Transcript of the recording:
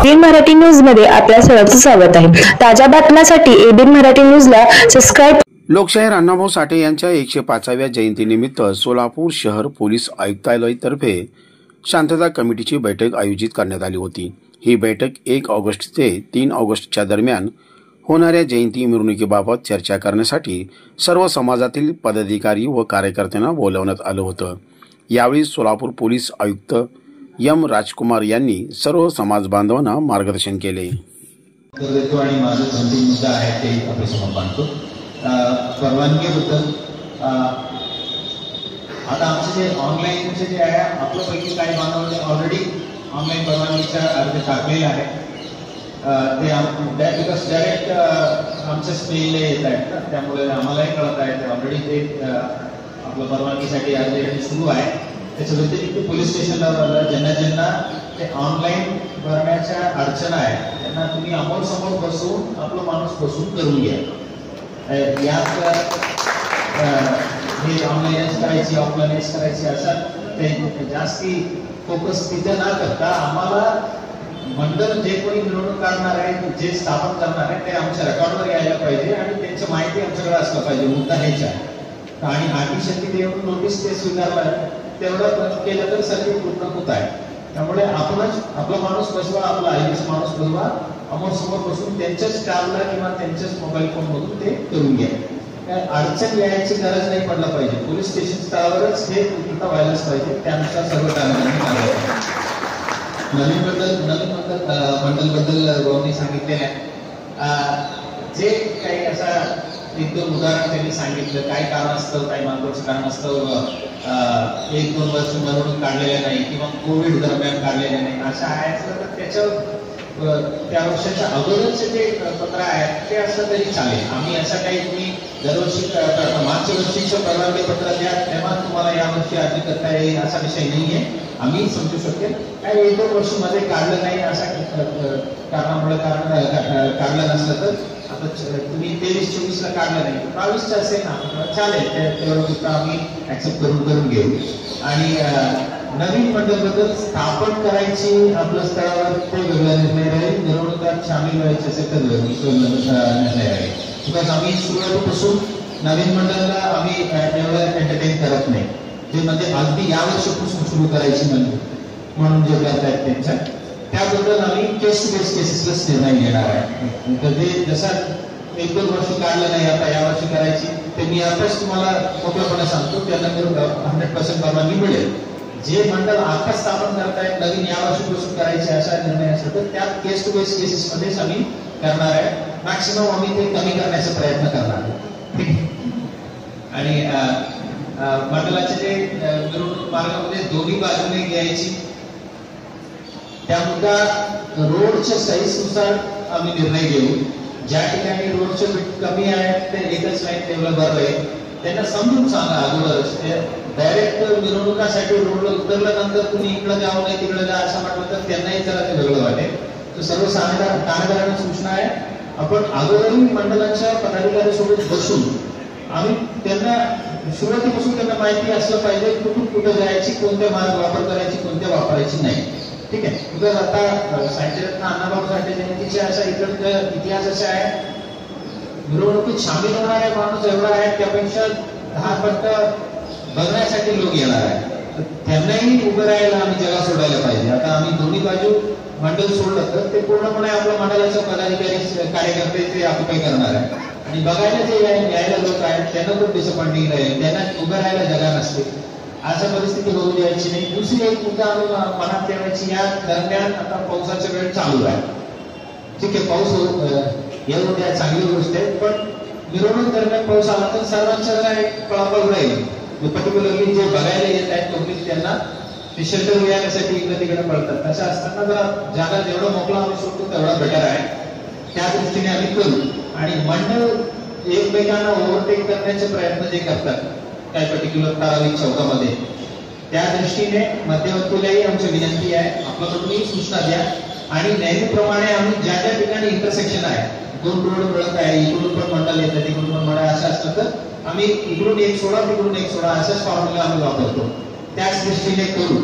ABN Marathi news मध्ये आपल्या सर्वांचं स्वागत आहे। ताज्या बातम्यांसाठी एबीएन मराठी न्यूजला सबस्क्राइब। लोकशाहीर अण्णाभाऊ साठे यांच्या 105व्या जयंतीनिमित्त सोलापूर शहर पोलीस आयुक्तालय तर्फे शांतता कमिटीची बैठक आयोजित करण्यात आली होती। ही बैठक 1 ऑगस्ट ते 3 ऑगस्टच्या दरम्यान होणाऱ्या जयंती मिरवणुकीबाबत चर्चा करण्यासाठी सर्व समाजातील पदाधिकारी व कार्यकर्त्यांना बोलावण्यात आलं होतं। यावेळी सोलापूर पोलीस आयुक्त एम राजकुमार यांनी सर्व समाज बांधवांना मार्गदर्शन केले। आणि माझा अंतिम मुद्दा आहे ते आपल्या समोर मांडतो। परवानगीबद्दल आता आमचे जे ऑनलाईनचे जे आहे आपल्यापैकी काही बांधवांनी ऑलरेडी ऑनलाईन परवानगीचा अर्ज टाकलेला आहे। ते बिकॉज डायरेक्ट आमच्या मेलला येत आहेत ना, त्यामुळे आम्हालाही कळत आहे ते ऑलरेडी ते आपल्या परवानगीसाठी अर्ज सुरू आहे। त्याच्या व्यतिरिक्त पोलीस स्टेशनला ज्यांना ते ऑनलाईन भरण्याच्या अडचण आहे त्यांना तुम्ही समोर बसून आपला माणूस बसून करून घ्या। यात हे ऑनलाईनच करायची ऑफलाईनच करायची असं ते जास्ती फोकस तिथे न करता आम्हाला मंडळ जे कोणी मिरवणूक काढणार आहे जे स्थापन करणार आहे ते आमच्या रेकॉर्डवर यायला पाहिजे आणि त्यांची माहिती आमच्याकडे असलं पाहिजे। मुद्दा हेच आहे आणि आधी देऊन नोटीस ते स्वीकारलं तेवढं केलं तर सर्व पूर्ण होत आहे। त्यामुळे आपणच आपला माणूस बसवा, आपला आईचा माणूस बसवा, समोर बसून त्यांच्याच स्टाफला किंवा त्यांच्याच मोबाईल फोन मधून ते करून घ्या। काय अडचण यायची गरज नाही पडला पाहिजे। पोलीस स्टेशन स्तरावरच हे पूर्णतः व्हायलाच पाहिजे, त्यानुसार सर्व कारवाई मंडळबद्दल गौरवनी सांगितलेलं आहे। जे काही असा 1-2 उदाहरण त्यांनी सांगितलं, काय कारण असतं, काही महत्वाचं कारण असतं 1-2 वर्ष मिरवणूक काढलेल्या नाही किंवा कोविड दरम्यान काढलेल्या नाही असं आहे तर त्याच्यावर त्या वर्षाच्या अगोदरचे जे पत्र आहेत ते असं तरी चालेल। आम्ही असं काही तुम्ही दरवर्षी मागच्या वर्षीचं परवानगी पत्र द्या तेव्हा तुम्हाला यावर्षी अर्ज करता येईल असा विषय नाहीये। आम्ही समजू शकेल काय 1-2 वर्ष मध्ये काढलं नाही असा कारणामुळे काढलं नसलं तर आता तुम्ही 23-24 ला काढलं नाही 22चं असेल ना चालेल, तेवढं आम्ही ऍक्सेप्ट करून घेऊ। आणि नवीन मंडळबद्दल स्थापन करायची आपल्या स्तरावर ते वेगळा निर्णय राहील, मिरवणुकात सामील व्हायचे असेल तर निर्णय राहील। बिकॉज आम्ही सुरुवातीपासून नवीन मंडळाला आम्ही एवढं एंटरटेन करत नाही, ते म्हणजे अगदी यावर्षीपासून सुरू करायची म्हणून जे करतायत त्यांच्या त्याबद्दल आम्ही केस टू केसेसलाच निर्णय घेणार आहे। तर ते जसं 1-2 वर्ष काढलं नाही आता यावर्षी करायची ते मी आताच तुम्हाला मोकळेपणे सांगतो, त्यांना 100% परवानगी मिळेल। जे मंडळ आता स्थापन करतायत नवीन यावर्षीपासून करायचे असा निर्णय असेल तर त्यात केस टू केसेस मध्येच आम्ही करणार आहे। मॅक्सिमम आम्ही ते कमी करण्याचा प्रयत्न करणार आहे। आणि मंडळाचे जे मिरवणूक मार्गामध्ये दोन्ही बाजूने घ्यायची त्यामुळे रोडच्या साईजनुसार आम्ही निर्णय घेऊ। ज्या ठिकाणी रोडचे कमी आहेत ते एकच लाईन डेव्हलप आहे त्यांना समजून सांगा अगोदरच। डायरेक्ट मिरवणुकासाठी रोडला उतरल्यानंतर तुम्ही इकडे जाऊ नये तिकडे जा असं म्हटलं तर त्यांनाही जरा ते वेगळं वाटेल। तर सर्व ठाणेदारांना सूचना आहे आपण अगोदरही मंडळाच्या पदाधिकाऱ्यांसोबत बसून आम्ही त्यांना सुरुवातीपासून त्यांना माहिती असलं पाहिजे कुठून कुठे जायची, कोणते मार्ग वापर करायची, कोणते वापरायची नाही। ठीक आहे, तर आता साहित्यरत्न अण्णाभाऊ साठे जयंतीचे असा इकडचा इतिहास असा आहे मिरवणुकीत सामील होणारे माणूस एवढा आहे त्यापेक्षा 10 पट बघण्यासाठी लोक येणार आहे। त्यांनाही उभं राहायला आम्ही जगा सोडायला पाहिजे। आता आम्ही दोन्ही बाजू मंडळ सोडलं तर ते पूर्णपणे आपल्या मंडळाचे पदाधिकारी कार्यकर्ते ते ऑक्युपाय करणार आहे आणि बघायला जे यायला लोक आहेत त्यांना खूप डिसअपॉइंटिंग राहील, त्यांना उभं राहायला जगा नसते, अशा परिस्थिती होऊ द्यायची नाही। दुसरी एक मुद्दा आम्ही मनात ठेवायची, या दरम्यान आता पावसाचा वेळ चालू आहे, ठीक आहे पाऊस येऊ द्या चांगली गोष्ट आहे, पण मिरवणूक दरम्यान पाऊस आला तर सर्वांच्या एक पळापळ राहील। पर्टिक्युलरली जे बघायला येत आहेत पब्लिक त्यांना ते शेल्टर मिळण्यासाठी इकडे तिकडे पडतात, तसं असताना जरा जागा जेवढा मोकळा आम्ही सोडतो तेवढा बेटर आहे, त्या दृष्टीने आम्ही करू। आणि मंडळ एकमेकांना ओव्हरटेक करण्याचे प्रयत्न जे करतात काय पर्टिक्युलर ठराविक चौकामध्ये त्या दृष्टीने मध्यवर्तीलाही आमची विनंती आहे आपल्याकडूनही सूचना द्या। आणि नेहमीप्रमाणे आम्ही ज्या ज्या ठिकाणी इंटरसेक्शन आहे 2 रोड मिळत आहे इकडून पण मंडळ येतात तिकडून पण मंडळ असं असतं तर आम्ही इकडून एक सोडा तिकडून एक सोडा असाच फॉर्म्युला आम्ही वापरतो, त्याच दृष्टीने करू।